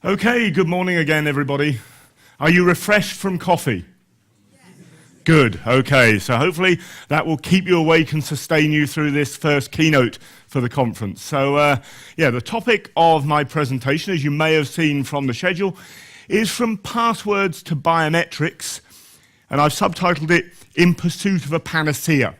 Okay, good morning again, everybody. Are you refreshed from coffee? Yes. Good, okay, so hopefully that will keep you awake and sustain you through this first keynote for the conference. So, the topic of my presentation, as you may have seen from the schedule, is from passwords to biometrics, and I've subtitled it, In Pursuit of a Panacea.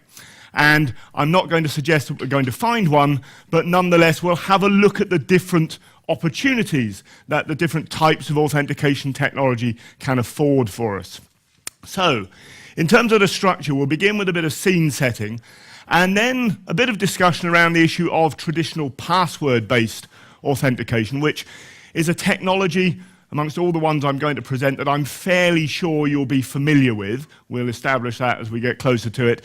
And I'm not going to suggest that we're going to find one, but nonetheless we'll have a look at the different opportunities that the different types of authentication technology can afford for us. So, in terms of the structure, we'll begin with a bit of scene setting, and then a bit of discussion around the issue of traditional password-based authentication, which is a technology amongst all the ones I'm going to present that I'm fairly sure you'll be familiar with. We'll establish that as we get closer to it.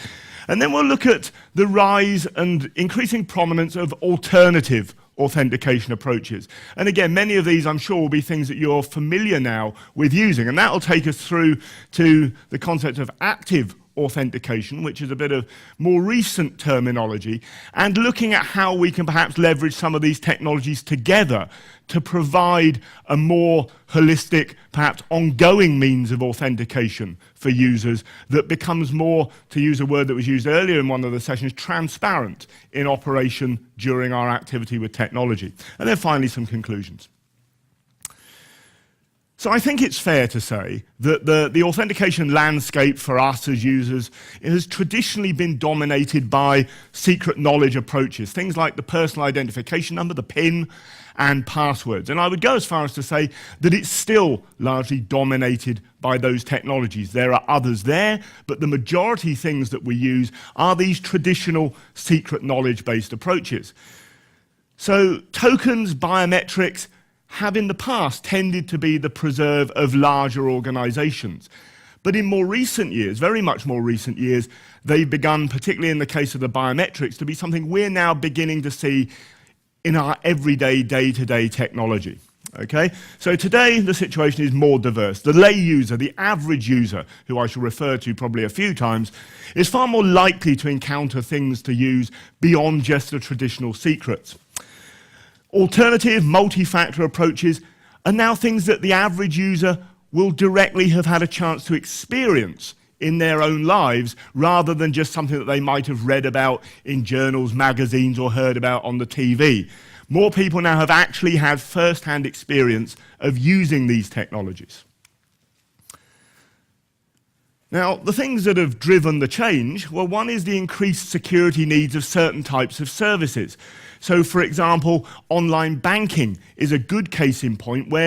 And then we'll look at the rise and increasing prominence of alternative authentication approaches. And again, many of these I'm sure will be things that you're familiar now with using, and that will take us through to the concept of active authentication, which is a bit of more recent terminology, and looking at how we can perhaps leverage some of these technologies together to provide a more holistic, perhaps ongoing means of authentication for users that becomes more, to use a word that was used earlier in one of the sessions, transparent in operation during our activity with technology. And then finally, some conclusions. So I think it's fair to say that the authentication landscape for us as users has traditionally been dominated by secret knowledge approaches, things like the personal identification number, the PIN, and passwords. And I would go as far as to say that it's still largely dominated by those technologies. There are others there, but the majority things that we use are these traditional secret knowledge-based approaches. So tokens, biometrics, have in the past tended to be the preserve of larger organizations. But in more recent years, very much more recent years, they've begun, particularly in the case of the biometrics, to be something we're now beginning to see in our everyday, day-to-day technology. Okay? So today, the situation is more diverse. The lay user, the average user, who I shall refer to probably a few times, is far more likely to encounter things to use beyond just the traditional secrets. Alternative multi-factor approaches are now things that the average user will directly have had a chance to experience in their own lives, rather than just something that they might have read about in journals, magazines, or heard about on the TV. More people now have actually had first-hand experience of using these technologies. Now, the things that have driven the change, well, one is the increased security needs of certain types of services. So, for example, online banking is a good case in point where